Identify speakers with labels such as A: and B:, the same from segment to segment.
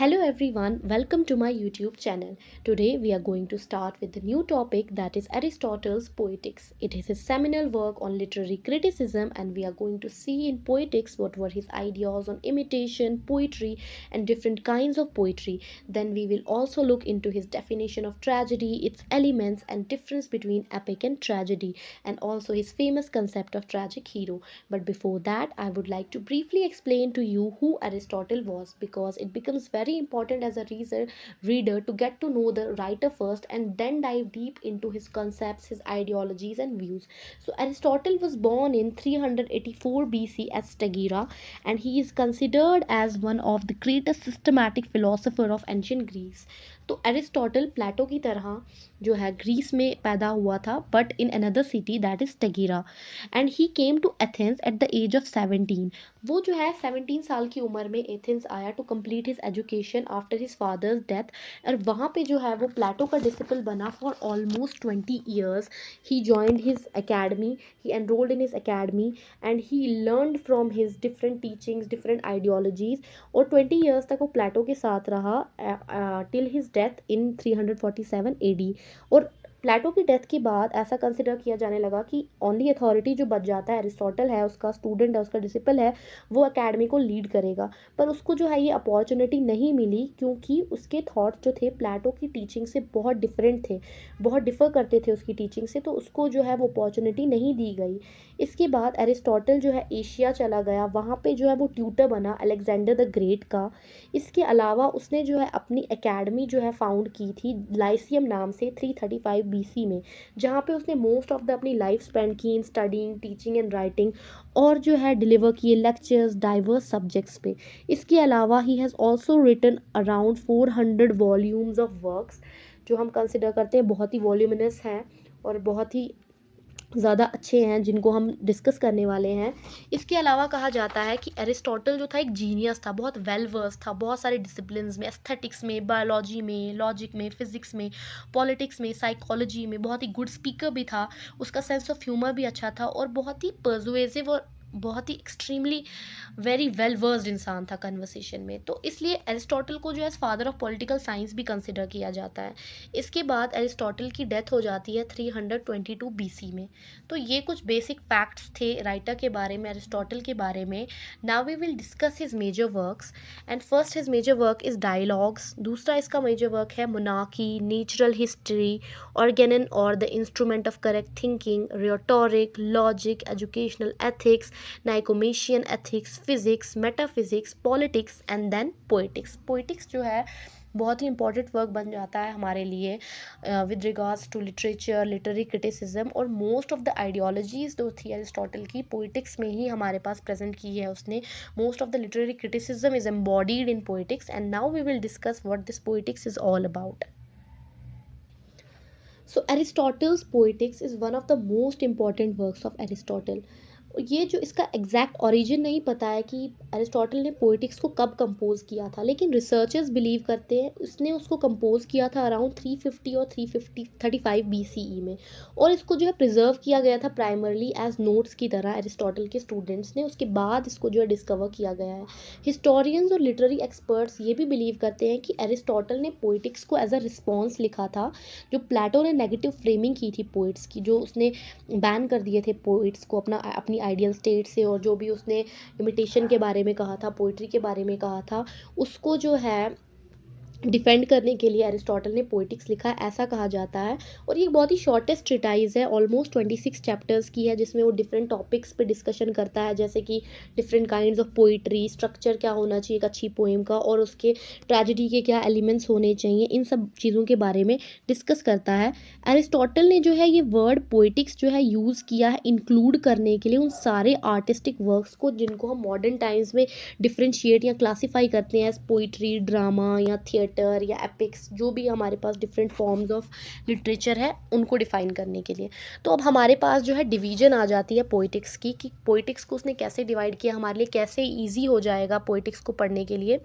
A: Hello everyone, welcome to my YouTube channel. Today we are going to start with the new topic, that is Aristotle's Poetics. It is a seminal work on literary criticism, and we are going to see in Poetics what were his ideas on imitation, poetry and different kinds of poetry. Then we will also look into his definition of tragedy, its elements and difference between epic and tragedy, and also his famous concept of tragic hero. But before that, I would like to briefly explain to you who Aristotle was, because it becomes very important as a reader to get to know the writer first and then dive deep into his concepts, his ideologies, and views. So, Aristotle was born in 384 BC at Stagira, and he is considered as one of the greatest systematic philosopher of ancient Greece. तो Aristotle Plato की तरह जो है Greece में पैदा हुआ था, but in another city that is Stagira, and he came to Athens at the age of 17। वो जो है 17 साल की उम्र में एथेंस आया to complete his education after his father's death. और वहाँ पे जो है वो प्लेटो का डिसिपल बना for almost 20 years. He joined his academy, he enrolled in his academy and he learned from his different teachings, different ideologies. और 20 ईयर्स तक वो प्लेटो के साथ रहा till his death in 347 AD। और प्लेटो की डेथ के बाद ऐसा कंसिडर किया जाने लगा कि ओनली अथॉरिटी जो बच जाता है एरिस्टोटल है, उसका स्टूडेंट है, उसका डिसिपल है, वो एकेडमी को लीड करेगा। पर उसको जो है ये अपॉर्चुनिटी नहीं मिली, क्योंकि उसके थॉट्स जो थे प्लेटो की टीचिंग से बहुत डिफरेंट थे, बहुत डिफर करते थे उसकी टीचिंग से, तो उसको जो है वो अपॉर्चुनिटी नहीं दी गई। इसके बाद एरिस्टोटल जो है एशिया चला गया, वहाँ पे जो है वो ट्यूटर बना अलेक्जेंडर द ग्रेट का। इसके अलावा उसने जो है अपनी एकेडमी जो है फाउंड की थी लाइसियम नाम से 335 BC में, जहाँ पे उसने मोस्ट ऑफ द अपनी लाइफ स्पेंड की इन स्टडिंग, टीचिंग एंड राइटिंग, और जो है डिलीवर किए लेक्चर्स डाइवर्स सब्जेक्ट्स पे। इसके अलावा he has also written around 400 volumes of works, जो हम कंसिडर करते हैं बहुत ही वॉल्यूमिनस हैं और बहुत ही ज़्यादा अच्छे हैं, जिनको हम डिस्कस करने वाले हैं। इसके अलावा कहा जाता है कि एरिस्टोटल जो था एक जीनियस था, बहुत वेल वर्स था बहुत सारे डिसिप्लिन्स में, एस्थेटिक्स में, बायोलॉजी में, लॉजिक में, फिजिक्स में, पॉलिटिक्स में, साइकोलॉजी में। बहुत ही गुड स्पीकर भी था, उसका सेंस ऑफ ह्यूमर भी अच्छा था, और बहुत ही पर्सुएसिव और बहुत ही एक्सट्रीमली वेरी वेल वर्स्ड इंसान था कन्वर्सेशन में। तो इसलिए एरिस्टोटल को जो है फादर ऑफ पॉलिटिकल साइंस भी कंसिडर किया जाता है। इसके बाद एरिस्टोटल की डेथ हो जाती है 322 BC में। तो ये कुछ बेसिक फैक्ट्स थे राइटर के बारे में, एरिस्टोटल के बारे में। Now we will discuss his major works, and first his major work is dialogues. दूसरा इसका मेजर वर्क है मोनार्की, नेचुरल हिस्ट्री, ऑर्गेनन और the instrument of correct thinking, rhetoric, logic, educational ethics, Nicomachean ethics, physics, metaphysics, politics and then poetics. Poetics जो है बहुत ही important work बन जाता है हमारे लिए with regards to literature, literary criticism, और मोस्ट ऑफ द आइडियोलॉजीज जो थी एरिस्टोटल की पोइटिक्स में ही हमारे पास प्रेजेंट की है उसने। Most of the literary criticism is embodied in Poetics, and now we will discuss what this Poetics is all about. So Aristotle's Poetics is one of the most important works of Aristotle. ये जो इसका exact origin नहीं पता है कि Aristotle ने poetics को कब कंपोज किया था, लेकिन रिसर्चर्स बिलीव करते हैं उसने उसको कंपोज किया था अराउंड 350 और 335 BCE में, और इसको जो है प्रिजर्व किया गया था प्राइमरली एज नोट्स की तरह अरिस्टोटल के स्टूडेंट्स ने। उसके बाद इसको जो है डिस्कवर किया गया है। हिस्टोरियंस और लिटरेरी एक्सपर्ट्स ये भी बिलीव करते हैं कि अरिस्टोटल ने पोइटिक्स को एज अ रिस्पॉन्स लिखा था, जो प्लेटो ने नेगेटिव फ्रेमिंग की थी पोइट्स की, जो उसने बैन कर दिए थे पोइट्स को अपनी आइडियल स्टेट से, और जो भी उसने इमिटेशन के बारे में कहा था, पोइट्री के बारे में कहा था, उसको जो है डिफेंड करने के लिए अरिस्टोटल ने पोइटिक्स लिखा, ऐसा कहा जाता है। और ये बहुत ही शॉर्टेस्ट ट्रिटाइज है, ऑलमोस्ट 26 चैप्टर्स की है, जिसमें वो डिफरेंट टॉपिक्स पे डिस्कशन करता है, जैसे कि different kinds of poetry, structure क्या होना चाहिए एक अच्छी पोएम का, और उसके ट्रेजेडी के क्या एलिमेंट्स होने चाहिए, इन सब चीज़ों के बारे में डिस्कस करता है। अरिस्टोटल ने जो है ये वर्ड पोइटिक्स जो है यूज़ किया है इंक्लूड करने के लिए उन सारे आर्टिस्टिक वर्क्स को जिनको हम मॉडर्न टाइम्स में डिफ्रेंशिएट या क्लासीफाई करते हैं एज पोइट्री, ड्रामा या थिएटर थिएटर या एपिक्स, जो भी हमारे पास डिफरेंट फॉर्म्स ऑफ लिटरेचर है उनको डिफाइन करने के लिए। तो अब हमारे पास जो है डिवीजन आ जाती है पोइटिक्स की, कि पोइटिक्स को उसने कैसे डिवाइड किया, हमारे लिए कैसे ईजी हो जाएगा पोइटिक्स को पढ़ने के लिए।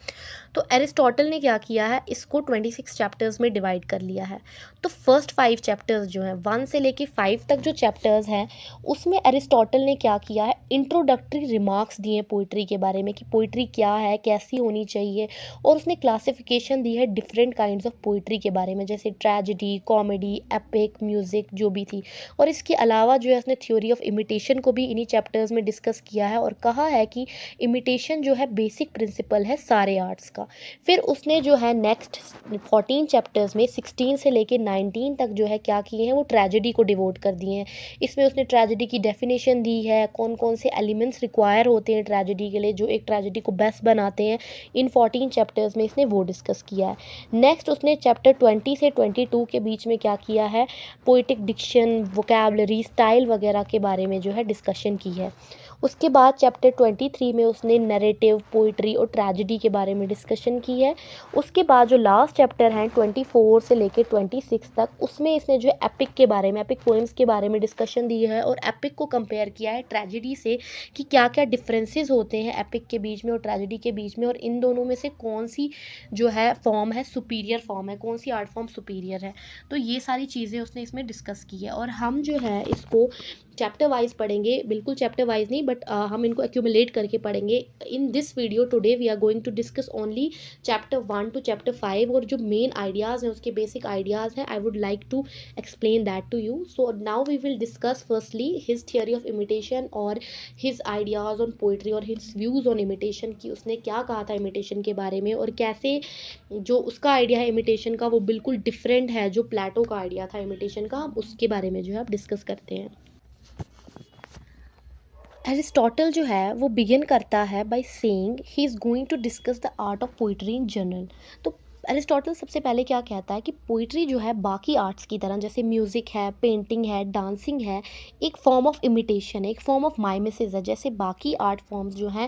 A: तो एरिस्टोटल ने क्या किया है, इसको 26 चैप्टर्स में डिवाइड कर लिया है। तो फर्स्ट 5 चैप्टर्स जो हैं 1 से लेके 5 तक जो चैप्टर्स हैं, उसमें एरिस्टोटल ने क्या किया है, इंट्रोडक्टरी रिमार्क्स दिए पोइट्री के बारे में कि पोइट्री क्या है, कैसी होनी चाहिए, और उसने क्लासिफिकेशन दी है डिफरेंट काइंड्स ऑफ पोइट्री के बारे में, जैसे ट्रेजेडी, कॉमेडी, एपिक, म्यूज़िक जो भी थी। और इसके अलावा जो है उसने थ्योरी ऑफ इमिटेशन को भी इन्हीं चैप्टर्स में डिस्कस किया है और कहा है कि इमिटेशन जो है बेसिक प्रिंसिपल है सारे आर्ट्स का। फिर उसने जो है नेक्स्ट 14 चैप्टर्स में 16 से लेके 19 तक जो है क्या किए हैं, वो ट्रेजेडी को डिवोट कर दिए हैं। इसमें उसने ट्रेजेडी की डेफिनेशन दी है, कौन कौन से एलिमेंट्स रिक्वायर होते हैं ट्रेजेडी के लिए, जो एक ट्रेजेडी को बेस्ट बनाते हैं। इन 14 चैप्टर्स में इसने वो डिस्कस किया है। नेक्स्ट उसने चैप्टर 20 से 22 के बीच में क्या किया है, पोइटिक डिक्शन, वोकैबलरी, स्टाइल वगैरह के बारे में जो है डिस्कशन की है। उसके बाद चैप्टर 23 में उसने नरेटिव, पोइट्री और ट्रेजेडी के बारे में डिस्कशन की है। उसके बाद जो लास्ट चैप्टर हैं 24 से लेकर 26 तक, उसमें इसने जो एपिक के बारे में, एपिक पोएम्स के बारे में डिस्कशन दी है और एपिक को कंपेयर किया है ट्रेजेडी से कि क्या क्या डिफरेंसेस होते हैं एपिक के बीच में और ट्रेजेडी के बीच में, और इन दोनों में से कौन सी जो है फॉर्म है सुपीरियर फॉर्म है, कौन सी आर्ट फॉर्म सुपीरियर है। तो ये सारी चीज़ें उसने इसमें डिस्कस की है और हम जो है इसको चैप्टर वाइज पढ़ेंगे, बिल्कुल चैप्टर वाइज नहीं, बट हम इनको एक्यूमुलेट करके पढ़ेंगे। In this video today we are going to discuss only chapter 1 to chapter 5, और जो मेन आइडियाज़ हैं, उसके बेसिक आइडियाज़ हैं, I would like to explain that to you. So now we will discuss firstly his theory of imitation और his ideas on poetry और his views on imitation, कि उसने क्या कहा था इमिटेशन के बारे में और कैसे जो उसका आइडिया है इमिटेशन का वो बिल्कुल डिफरेंट है जो प्लेटो का आइडिया था इमिटेशन का। उसके बारे में जो है आप डिस्कस करते हैं। एरिस्टोटल जो है वो बिगिन करता है by saying he is going to discuss the art of poetry in general. तो एरिस्टोटल सबसे पहले क्या कहता है कि पोइट्री जो है बाकी आर्ट्स की तरह, जैसे म्यूज़िक है, पेंटिंग है, डांसिंग है, एक फॉर्म ऑफ इमिटेशन है, एक फॉर्म ऑफ माइमेसिस है। जैसे बाकी आर्ट फॉर्म्स जो हैं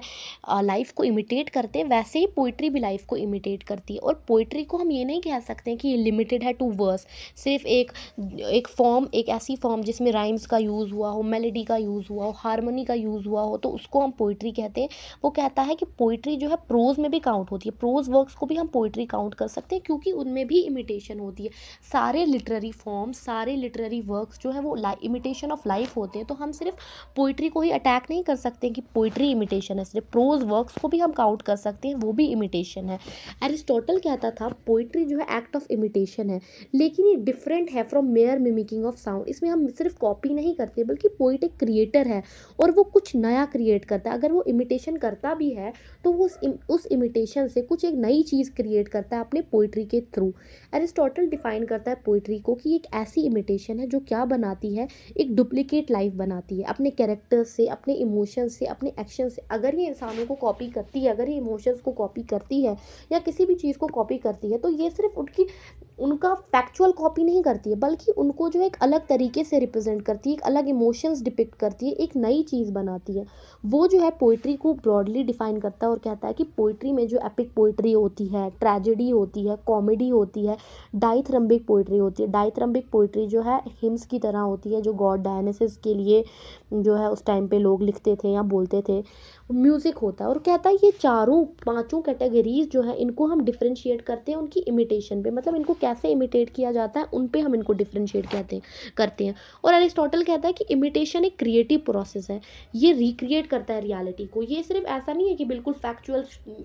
A: लाइफ को इमिटेट करते हैं, वैसे ही पोइट्री भी लाइफ को इमिटेट करती है। और पोइट्री को हम ये नहीं कह सकते हैं कि ये लिमिटेड है टू वर्स, सिर्फ एक फॉर्म, एक ऐसी फॉर्म जिसमें राइम्स का यूज़ हुआ हो, मेलोडी का यूज़ हुआ हो, हारमोनी का यूज़ हुआ हो, तो उसको हम पोइट्री कहते हैं। वो कहता है कि पोइट्री जो है प्रोज में भी काउंट होती है, प्रोज वर्क्स को भी हम पोइट्री काउंट कर सकते हैं क्योंकि उनमें भी इमिटेशन होती है। सारे लिटरेरी फॉर्म्स, सारे लिटरेरी वर्क्स जो है वो इमिटेशन ऑफ लाइफ होते हैं। तो हम सिर्फ पोइट्री को ही अटैक नहीं कर सकते कि पोइट्री इमिटेशन है, सिर्फ प्रोज वर्क्स को भी हम काउंट कर सकते हैं, वो भी इमिटेशन है। एरिस्टोटल कहता था पोइट्री जो है एक्ट ऑफ इमिटेशन है, लेकिन ये डिफरेंट है from mayor mimicking of sound. इसमें हम सिर्फ कॉपी नहीं करते बल्कि पोइट एक क्रिएटर है और वो कुछ नया क्रिएट करता है। अगर वो इमिटेशन करता भी है तो वो उस इमिटेशन से कुछ एक नई चीज़ क्रिएट करता है अपने पोइट्री के थ्रू। एरिस्टोटल डिफाइन करता है पोइट्री को कि एक ऐसी इमिटेशन है जो क्या बनाती है, एक डुप्लीकेट लाइफ बनाती है अपने कैरेक्टर्स से, अपने इमोशंस से, अपने एक्शन से। अगर ये इंसानों को कॉपी करती है, अगर ये इमोशंस को कॉपी करती है या किसी भी चीज़ को कॉपी करती है, तो ये सिर्फ उनका फैक्चुअल कॉपी नहीं करती है बल्कि उनको जो एक अलग तरीके से रिप्रेजेंट करती है, एक अलग इमोशंस डिपिक्ट करती है, एक नई चीज़ बनाती है। वो जो है पोइट्री को ब्रॉडली डिफाइन करता है और कहता है कि पोइट्री में जो एपिक पोइट्री होती है, ट्रेजेडी होती है, कॉमेडी होती है, डाइथरम्बिक पोइट्री होती है। डाइथरम्बिक पोइट्री जो है हिम्स की तरह होती है जो गॉड डायनेसिस के लिए जो है उस टाइम पे लोग लिखते थे या बोलते थे। म्यूज़िक होता है और कहता है ये चारों पांचों कैटेगरीज जो है इनको हम डिफरेंशिएट करते हैं उनकी इमिटेशन पे, मतलब इनको कैसे इमिटेट किया जाता है उन पे हम इनको डिफरेंशिएट करते हैं। और एरिस्टोटल कहता है कि इमिटेशन एक क्रिएटिव प्रोसेस है, ये रिक्रिएट करता है रियलिटी को। ये सिर्फ ऐसा नहीं है कि बिल्कुल फैक्चुअल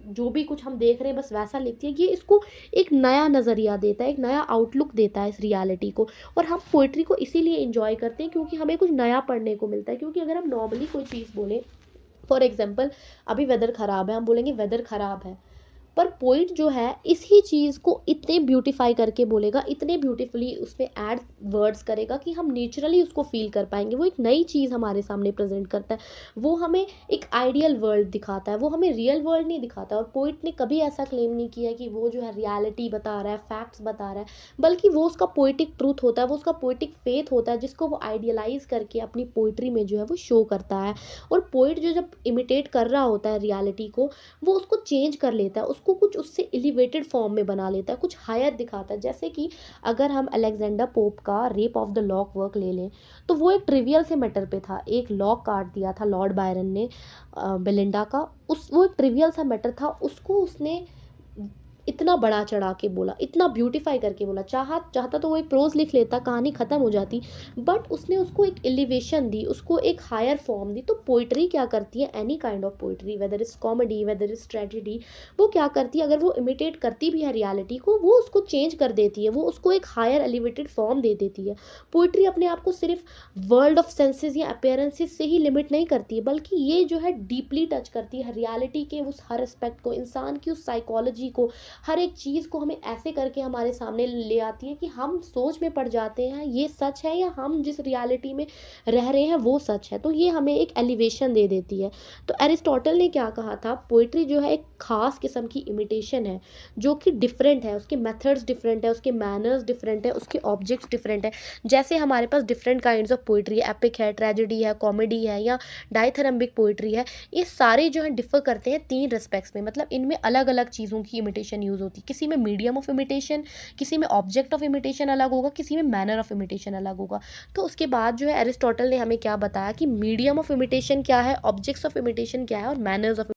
A: जो भी कुछ हम देख रहे हैं बस वैसा लिखती है, ये इसको एक नया नज़रिया देता है, एक नया आउटलुक देता है इस रियलिटी को। और हम पोइट्री को इसीलिए इंजॉय करते हैं क्योंकि हमें कुछ नया पढ़ने को मिलता है। क्योंकि अगर हम नॉर्मली कोई चीज़ बोलें, फॉर एग्जाम्पल अभी वेदर ख़राब है, हम बोलेंगे वेदर ख़राब है, पर पोइट जो है इसी चीज़ को इतने ब्यूटीफाई करके बोलेगा, इतने ब्यूटीफुली उसमें ऐड वर्ड्स करेगा कि हम नेचुरली उसको फील कर पाएंगे। वो एक नई चीज़ हमारे सामने प्रेजेंट करता है, वो हमें एक आइडियल वर्ल्ड दिखाता है, वो हमें रियल वर्ल्ड नहीं दिखाता। और पोइट ने कभी ऐसा क्लेम नहीं किया कि वो जो है रियलिटी बता रहा है, फैक्ट्स बता रहा है, बल्कि वो उसका पोइटिक ट्रूथ होता है, वो उसका पोइटिक फेथ होता है जिसको वो आइडियलाइज करके अपनी पोइट्री में जो है वो शो करता है। और पोइट जो जब इमिटेट कर रहा होता है रियलिटी को, वो उसको चेंज कर लेता है, उसको कुछ उससे एलिवेटेड फॉर्म में बना लेता है, कुछ हायर दिखाता है। जैसे कि अगर हम अलेक्जेंडर पोप का rape of the lock work ले लें, तो वो एक ट्रिवियल से मैटर पे था, एक लॉक काट दिया था लॉर्ड बायरन ने बेलिंडा का। उस वो एक ट्रिवियल सा मैटर था, उसको उसने इतना बड़ा चढ़ा के बोला, इतना ब्यूटीफाई करके बोला। चाहता तो वो एक प्रोज लिख लेता, कहानी खत्म हो जाती, बट उसने उसको एक एलिवेशन दी, उसको एक हायर फॉर्म दी। तो पोइट्री क्या करती है, any kind of poetry, whether is comedy, whether is tragedy, वो क्या करती है, अगर वो इमिटेट करती भी है रियलिटी को, वो उसको चेंज कर देती है, वो उसको एक हायर एलिवेटेड फॉर्म दे देती है। पोइट्री अपने आप को सिर्फ वर्ल्ड ऑफ सेंसेस या अपेयरेंसेस से ही लिमिट नहीं करती है, बल्कि ये जो है डीपली टच करती है रियलिटी के उस हर एस्पेक्ट को, इंसान की उस साइकोलॉजी को, हर एक चीज़ को हमें ऐसे करके हमारे सामने ले आती है कि हम सोच में पड़ जाते हैं ये सच है या हम जिस रियलिटी में रह रहे हैं वो सच है। तो ये हमें एक एलिवेशन दे देती है। तो एरिस्टोटल ने क्या कहा था, पोइट्री जो है एक खास किस्म की इमिटेशन है, जो कि डिफरेंट है, उसके मेथड्स डिफरेंट है, उसके मैनर्स डिफरेंट है, उसके ऑब्जेक्ट्स डिफरेंट है। जैसे हमारे पास different kinds of poetry, epic है, ट्रेजेडी है, कॉमेडी है, या डायथरम्बिक पोइट्री है, ये सारे जो है डिफर करते हैं 3 रिस्पेक्ट्स में। मतलब इनमें अलग अलग चीज़ों की इमिटेशन यूज़ होती है। किसी में मीडियम ऑफ इमिटेशन, किसी में ऑब्जेक्ट ऑफ इमिटेशन अलग होगा, किसी में मैनर ऑफ इमिटेशन अलग होगा। तो उसके बाद जो है एरिस्टोटल ने हमें क्या बताया कि मीडियम ऑफ इमिटेशन क्या है, ऑब्जेक्ट्स ऑफ इमिटेशन क्या है, और मैनर्स ऑफ।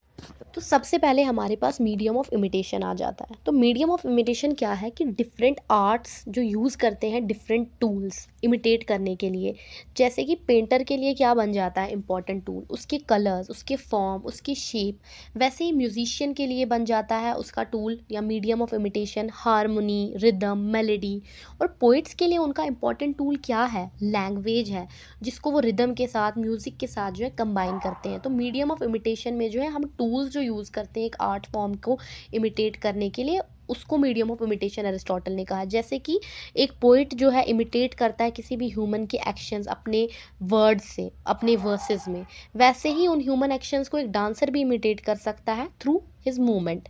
A: तो सबसे पहले हमारे पास मीडियम ऑफ इमिटेशन आ जाता है। तो मीडियम ऑफ इमिटेशन क्या है कि डिफरेंट आर्ट्स जो यूज़ करते हैं डिफरेंट टूल्स इमिटेट करने के लिए। जैसे कि पेंटर के लिए क्या बन जाता है इंपॉर्टेंट टूल, उसके कलर्स, उसके फॉर्म, उसकी शेप। वैसे ही म्यूजिशियन के लिए बन जाता है उसका टूल या medium of imitation harmony, rhythm, melody. और पोइट्स के लिए उनका इंपॉर्टेंट टूल क्या है, लैंग्वेज है, जिसको वो रिदम के साथ, म्यूज़िक के साथ जो है कंबाइन करते हैं। तो मीडियम ऑफ इमिटेशन में जो है हम टूल्स जो यूज़ करते हैं एक आर्ट फॉर्म को इमिटेट करने के लिए, उसको मीडियम ऑफ इमिटेशन अरिस्टोटल ने कहा। जैसे कि एक पोइट जो है इमिटेट करता है किसी भी ह्यूमन के एक्शंस अपने वर्ड्स से, अपने वर्सेस में, वैसे ही उन ह्यूमन एक्शंस को एक डांसर भी इमिटेट कर सकता है थ्रू हिज मूवमेंट।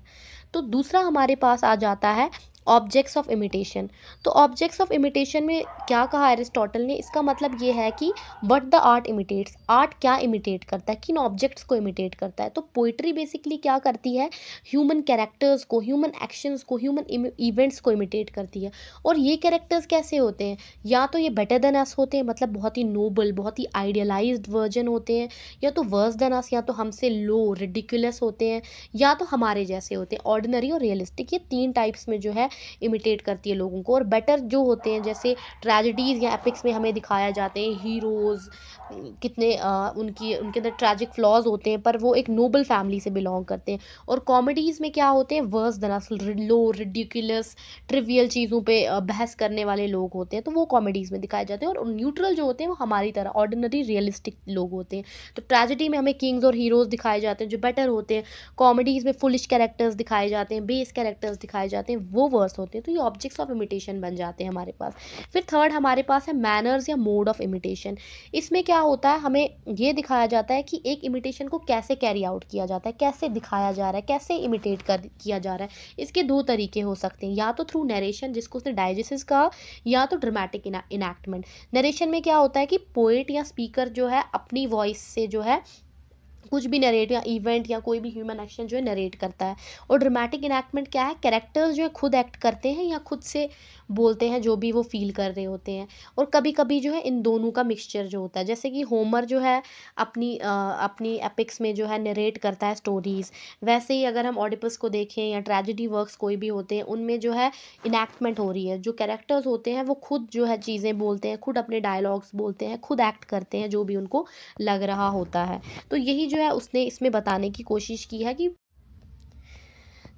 A: तो दूसरा हमारे पास आ जाता है ऑब्जेक्ट्स ऑफ इमिटेशन। तो ऑब्जेक्ट्स ऑफ इमिटेशन में क्या कहा एरिस्टोटल ने, इसका मतलब ये है कि what the art imitates, art क्या इमिटेट करता है, किन ऑब्जेक्ट्स को इमिटेट करता है। तो पोइट्री बेसिकली क्या करती है, ह्यूमन कैरेक्टर्स को, ह्यूमन एक्शंस को, ह्यूमन इवेंट्स को इमिटेट करती है। और ये कैरेक्टर्स कैसे होते हैं, या तो ये बेटर देन अस होते हैं, मतलब बहुत ही नोबल, बहुत ही आइडियलाइज्ड वर्जन होते हैं, या तो वर्स देन अस, या तो हमसे लो रिडिकुलस होते हैं, या तो हमारे जैसे होते हैं, ऑर्डिनरी और रियलिस्टिक। ये 3 टाइप्स में जो है इमिटेट करती है लोगों को। और बेटर जो होते हैं, जैसे ट्रेजेडीज़ या एपिक्स में हमें दिखाया जाते हैं हीरोज़ कितने उनके अंदर ट्रैजिक फ्लॉज होते हैं, पर वो एक नोबल फैमिली से बिलोंग करते हैं। और कॉमेडीज़ में क्या होते हैं, वर्स दरअसल लो रिडिकुलस ट्रिवियल चीज़ों पे बहस करने वाले लोग होते हैं, तो वो कॉमेडीज़ में दिखाए जाते हैं। और न्यूट्रल जो होते हैं वो हमारी तरह ऑर्डिनरी रियलिस्टिक लोग होते हैं। तो ट्रेजेडी में हमें किंग्स और हीरोज़ दिखाए जाते हैं जो बेटर होते हैं, कॉमेडीज़ में फुलिश कैरेक्टर्स दिखाए जाते हैं, बेस कैरेक्टर्स दिखाए जाते हैं, वो वर्स होते हैं। तो ये ऑब्जेक्ट्स ऑफ इमिटेशन बन जाते हैं हमारे पास। फिर थर्ड हमारे पास है मैनर्स या मोड ऑफ इमिटेशन। इसमें क्या होता है, हमें ये दिखाया जाता है कि एक इमिटेशन को कैसे कैरी आउट किया जाता है, कैसे दिखाया जा रहा है, कैसे इमिटेट किया जा रहा है। इसके 2 तरीके हो सकते हैं, या तो थ्रू नरेशन जिसको उसने डाइजेसिस कहा, या तो ड्रामेटिक इनैक्टमेंट। नरेशन में क्या होता है कि पोएट या स्पीकर जो है अपनी वॉइस से जो है कुछ भी नरेट या इवेंट या कोई भी ह्यूमन एक्शन जो है नरेट करता है। और ड्रामेटिक इनैक्टमेंट क्या है, कैरेक्टर्स जो है खुद एक्ट करते हैं या खुद से बोलते हैं जो भी वो फील कर रहे होते हैं। और कभी कभी जो है इन दोनों का मिक्सचर जो होता है, जैसे कि होमर जो है अपनी एपिक्स में जो है नरेट करता है स्टोरीज, वैसे ही अगर हम ऑडिपस को देखें या ट्रेजेडी वर्क्स कोई भी होते हैं, उनमें जो है इनैक्टमेंट हो रही है, जो कैरेक्टर्स होते हैं वो खुद जो है चीज़ें बोलते हैं, खुद अपने डायलॉग्स बोलते हैं, खुद एक्ट करते हैं जो भी उनको लग रहा होता है। तो यही जो है उसने इसमें बताने की कोशिश की है कि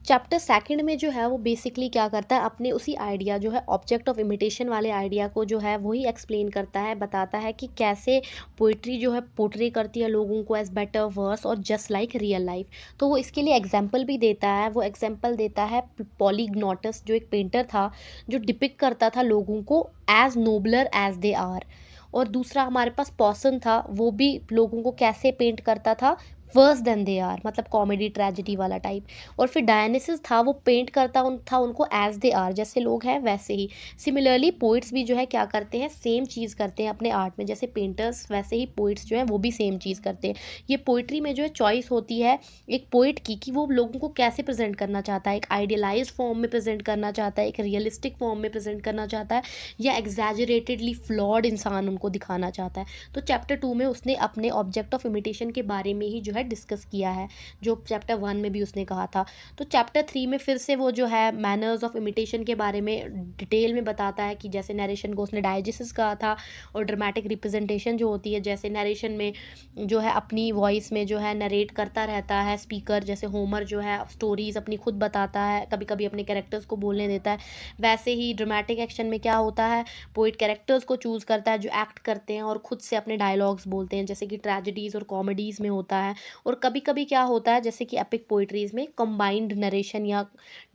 A: चैप्टर सेकंड में जो है वो बेसिकली क्या करता है, अपने उसी आइडिया जो है ऑब्जेक्ट ऑफ इमिटेशन वाले आइडिया को जो है वही एक्सप्लेन करता है, बताता है कि कैसे पोइट्री जो है पोर्ट्रे करती है लोगों को एज बेटर वर्स और जस्ट लाइक रियल लाइफ। तो वो इसके लिए एग्जाम्पल भी देता है। वो एग्जाम्पल देता है पॉलीग्नोटस जो एक पेंटर था, जो डिपिक्ट करता था लोगों को as nobler as they are. और दूसरा हमारे पास पॉसन था, वो भी लोगों को कैसे पेंट करता था, वर्स देन दे आर, मतलब कॉमेडी ट्रेजेडी वाला टाइप। और फिर डायनेसिस था, वो पेंट करता था उनको एज दे आर, जैसे लोग हैं वैसे ही। सिमिलरली पोइट्स भी जो है क्या करते हैं, सेम चीज़ करते हैं अपने आर्ट में, जैसे पेंटर्स वैसे ही पोइट्स जो हैं वो भी सेम चीज़ करते हैं। ये पोइट्री में जो है चॉइस होती है एक पोइट की कि वो लोगों को कैसे प्रेजेंट करना चाहता है, एक आइडियलाइज फॉर्म में प्रेजेंट करना चाहता है, एक रियलिस्टिक फॉर्म में प्रेजेंट करना चाहता है, या एग्जैजरेटेडली फ्लॉड इंसान उनको दिखाना चाहता है। तो चैप्टर 2 में उसने अपने ऑब्जेक्ट ऑफ इमिटेशन के बारे में ही जो है डिस्कस किया है, जो चैप्टर 1 में भी उसने कहा था। तो चैप्टर 3 में फिर से वो जो है मैनर्स ऑफ इमिटेशन के बारे में डिटेल में बताता है, कि जैसे नरेशन को उसने डायजेसिस कहा था, और ड्रामेटिक रिप्रेजेंटेशन जो होती है, जैसे नरेशन में जो है अपनी वॉइस में जो है नरेट करता रहता है स्पीकर, जैसे होमर जो है स्टोरीज अपनी खुद बताता है, कभी कभी अपने कैरेक्टर्स को बोलने देता है। वैसे ही ड्रामेटिक एक्शन में क्या होता है, पोइट कैरेक्टर्स को चूज़ करता है जो एक्ट करते हैं और खुद से अपने डायलॉग्स बोलते हैं, जैसे कि ट्रेजेडीज़ और कॉमेडीज़ में होता है। और कभी कभी क्या होता है, जैसे कि एपिक पोइट्रीज़ में कंबाइंड नरेशन या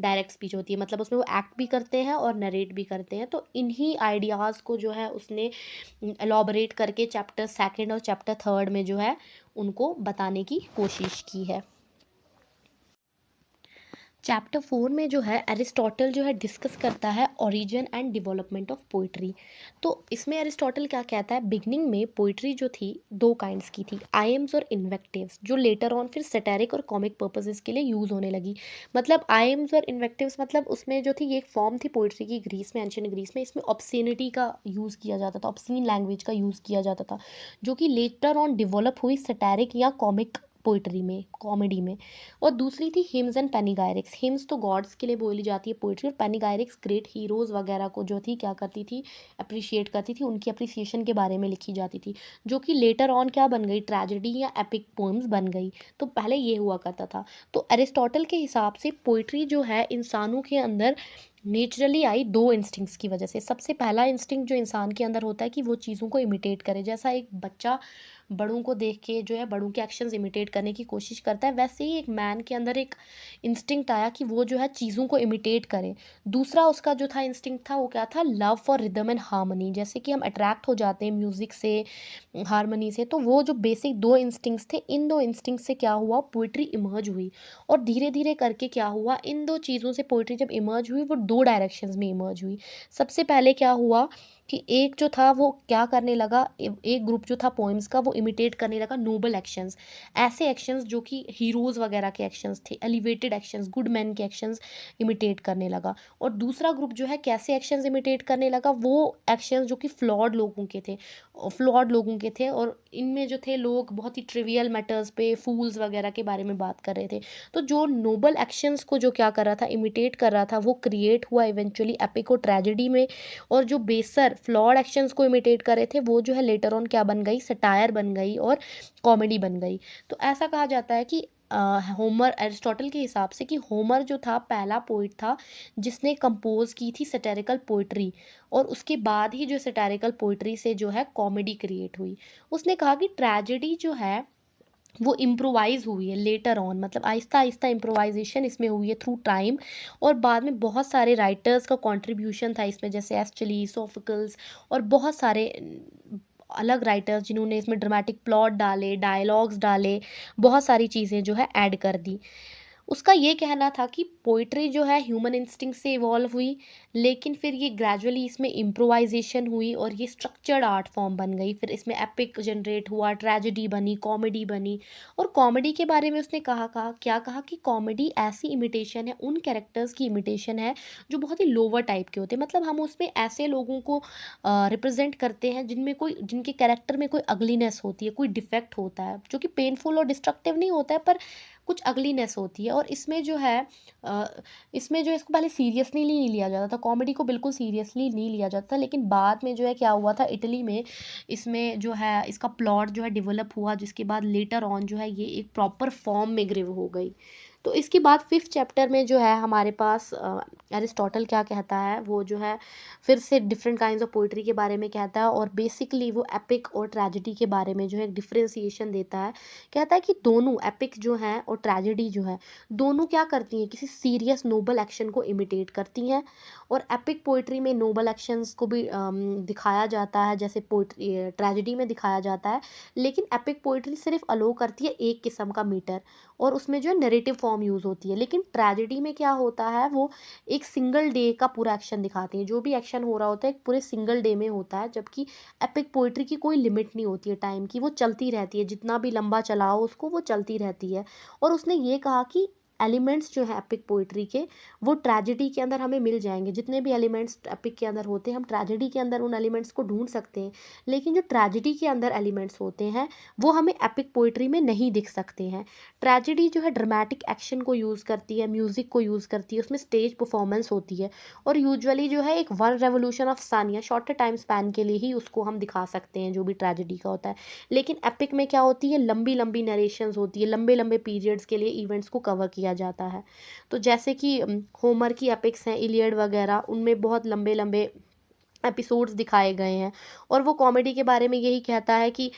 A: डायरेक्ट स्पीच होती है, मतलब उसमें वो एक्ट भी करते हैं और नरेट भी करते हैं। तो इन्हीं आइडियाज़ को जो है उसने एलॉबरेट करके चैप्टर 2 और चैप्टर 3 में जो है उनको बताने की कोशिश की है। चैप्टर 4 में जो है एरिस्टोटल जो है डिस्कस करता है origin and development of poetry. तो इसमें एरिस्टोटल क्या कहता है, बिगनिंग में पोइट्री जो थी दो काइंड्स की थी, आयम्स और इन्वेक्टिव्स, जो लेटर ऑन फिर सैटेरिक और कॉमिक पर्पसेस के लिए यूज़ होने लगी। मतलब आयम्स और इन्वेक्टिव्स, मतलब उसमें जो थी ये एक फॉर्म थी पोइट्री की ग्रीस में, एंशियंट ग्रीस में। इसमें ऑब्ससीनिटी का यूज़ किया जाता था, ऑब्ससीन लैंग्वेज का यूज़ किया जाता था, जो कि लेटर ऑन डिवेलप हुई सैटेरिक या कॉमिक पोइट्री में, कॉमेडी में। और दूसरी थी हिम्स एंड पैनिगायरिक्स। हिम्स तो गॉड्स के लिए बोली जाती है पोइट्री, और पैनिगायरिक्स ग्रेट हीरोज़ वगैरह को जो थी क्या करती थी, अप्रिशिएट करती थी, उनकी अप्रिसिएशन के बारे में लिखी जाती थी, जो कि लेटर ऑन क्या बन गई, ट्रेजेडी या एपिक पोएम्स बन गई। तो पहले ये हुआ करता था। तो अरिस्टोटल के हिसाब से पोइट्री जो है इंसानों के अंदर नेचुरली आई दो इंस्टिंक्ट्स की वजह से। सबसे पहला इंस्टिंक्ट जो इंसान के अंदर होता है कि वो चीज़ों को इमिटेट करे, जैसा एक बच्चा बड़ों को देख के जो है बड़ों के एक्शंस इमिटेट करने की कोशिश करता है, वैसे ही एक मैन के अंदर एक इंस्टिंक्ट आया कि वो जो है चीज़ों को इमिटेट करे। दूसरा उसका जो था इंस्टिंक्ट था, वो क्या था, love for rhythm and harmony. जैसे कि हम अट्रैक्ट हो जाते हैं म्यूज़िक से, हारमोनी से, तो वो जो बेसिक दो इंस्टिंक्ट्स थे, इन दो इंस्टिंक्ट से क्या हुआ, पोइट्री इमर्ज हुई। और धीरे धीरे करके क्या हुआ, इन दो चीज़ों से पोइट्री जब इमर्ज हुई, वो दो डायरेक्शंस में इमर्ज हुई। सबसे पहले क्या हुआ कि एक जो था वो क्या करने लगा, एक ग्रुप जो था पोएम्स का, वो इमिटेट करने लगा नोबल एक्शंस, ऐसे एक्शंस जो कि हीरोज़ वगैरह के एक्शंस थे, एलिवेटेड एक्शंस, गुड मैन के एक्शंस इमिटेट करने लगा। और दूसरा ग्रुप जो है कैसे एक्शंस इमिटेट करने लगा, वो एक्शंस जो कि फ्लॉड लोगों के थे, और इनमें जो थे लोग बहुत ही ट्रिवियल मैटर्स पे, फूल्स वगैरह के बारे में बात कर रहे थे। तो जो नोबल एक्शंस को जो क्या कर रहा था, इमिटेट कर रहा था, वो क्रिएट हुआ इवेंचुअली एपिक और ट्रेजेडी में। और जो बेसर फ्लॉड एक्शंस को इमिटेट कर रहे थे, वो जो है लेटर ऑन क्या बन गई, सटायर बन गई और कॉमेडी बन गई। तो ऐसा कहा जाता है कि होमर, एरिस्टोटल के हिसाब से, कि होमर जो था पहला पोइट था जिसने कंपोज की थी सटेरिकल पोइट्री, और उसके बाद ही जो सटेरिकल पोइट्री से जो है कॉमेडी क्रिएट हुई। उसने कहा कि ट्रेजेडी जो है वो इम्प्रोवाइज़ हुई है लेटर ऑन, मतलब आहिस्ता आहिस्ता इम्प्रोवाइजेशन इसमें हुई है थ्रू टाइम। और बाद में बहुत सारे राइटर्स का कंट्रीब्यूशन था इसमें, जैसे एस्चली, सोफोकल्स, और बहुत सारे अलग राइटर्स जिन्होंने इसमें ड्रामेटिक प्लॉट डाले, डायलॉग्स डाले, बहुत सारी चीज़ें जो है ऐड कर दी। उसका ये कहना था कि पोइट्री जो है ह्यूमन इंस्टिंक्ट से इवॉल्व हुई, लेकिन फिर ये ग्रेजुअली इसमें इम्प्रोवाइजेशन हुई और ये स्ट्रक्चर्ड आर्ट फॉर्म बन गई। फिर इसमें एपिक जनरेट हुआ, ट्रेजेडी बनी, कॉमेडी बनी। और कॉमेडी के बारे में उसने कहा कि कॉमेडी ऐसी इमिटेशन है, उन कैरेक्टर्स की इमिटेशन है जो बहुत ही लोअर टाइप के होते हैं। मतलब हम उसमें ऐसे लोगों को रिप्रेजेंट करते हैं जिनके कैरेक्टर में कोई अगलीनेस होती है, कोई डिफेक्ट होता है, जो कि पेनफुल और डिस्ट्रक्टिव नहीं होता है, पर कुछ अगलीनेस होती है। और इसमें जो है इसमें जो इसको पहले सीरियसली नहीं लिया जाता था, कॉमेडी को बिल्कुल सीरियसली नहीं लिया जाता था, लेकिन बाद में जो है क्या हुआ था, इटली में इसमें जो है इसका प्लॉट जो है डेवलप हुआ, जिसके बाद लेटर ऑन जो है ये एक प्रॉपर फॉर्म में ग्रिव हो गई। तो इसके बाद 5th चैप्टर में जो है हमारे पास एरिस्टोटल क्या कहता है, वो जो है फिर से डिफरेंट काइंड्स ऑफ पोइट्री के बारे में कहता है, और बेसिकली वो एपिक और ट्रेजेडी के बारे में जो है डिफरेंशिएशन देता है। कहता है कि दोनों एपिक जो हैं और ट्रेजेडी जो है, दोनों क्या करती हैं, किसी सीरियस नोबल एक्शन को इमिटेट करती हैं। और एपिक पोइट्री में नोबल एक्शंस को भी दिखाया जाता है, जैसे पोइट्री ट्रेजेडी में दिखाया जाता है। लेकिन एपिक पोइट्री सिर्फ अलो करती है एक किस्म का मीटर, और उसमें जो है नरेटिव फॉर्म यूज़ होती है। लेकिन ट्रेजेडी में क्या होता है, वो एक सिंगल डे का पूरा एक्शन दिखाती हैं, जो भी एक्शन हो रहा होता है एक पूरे सिंगल डे में होता है। जबकि एपिक पोइट्री की कोई लिमिट नहीं होती है टाइम की, वो चलती रहती है, जितना भी लंबा चलाओ उसको, वो चलती रहती है। और उसने ये कहा कि एलिमेंट्स जो है एपिक पोइट्री के, वो ट्रेजेडी के अंदर हमें मिल जाएंगे। जितने भी एलिमेंट्स एपिक के अंदर होते हैं, हम ट्रेजेडी के अंदर उन एलिमेंट्स को ढूंढ सकते हैं। लेकिन जो ट्रेजेडी के अंदर एलिमेंट्स होते हैं, वो हमें एपिक पोइट्री में नहीं दिख सकते हैं। ट्रेजेडी जो है ड्रामेटिक एक्शन को यूज़ करती है, म्यूज़िक को यूज़ करती है, उसमें स्टेज परफॉर्मेंस होती है, और यूजुअली जो है एक वन रेवोल्यूशन ऑफ सन या शॉर्टर टाइम स्पैन के लिए ही उसको हम दिखा सकते हैं, जो भी ट्रेजेडी का होता है। लेकिन एपिक में क्या होती है, लंबी लंबी नरेशंस होती है, लंबे लंबे पीरियड्स के लिए इवेंट्स को कवर किया जाता है। तो जैसे कि होमर की एपिक्स हैं, इलियड वगैरह, उनमें बहुत लंबे लंबे एपिसोड्स दिखाए गए हैं। और वो कॉमेडी के बारे में यही कहता है कि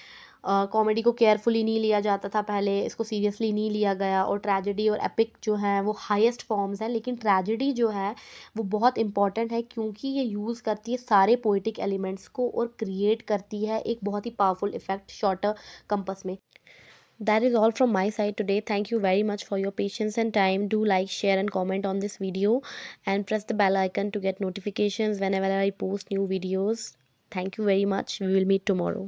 A: कॉमेडी को केयरफुली नहीं लिया जाता था पहले, इसको सीरियसली नहीं लिया गया, और ट्रेजेडी और एपिक जो हैं वो हाईएस्ट फॉर्म्स हैं। लेकिन ट्रेजेडी जो है वो बहुत इंपॉर्टेंट है, क्योंकि ये यूज़ करती है सारे पोइटिक एलिमेंट्स को और क्रिएट करती है एक बहुत ही पावरफुल इफेक्ट शॉर्टर कंपस में। That is all from my side today. Thank you very much for your patience and time. Do like, share, and comment on this video, and press the bell icon to get notifications whenever I post new videos. Thank you very much. We will meet tomorrow.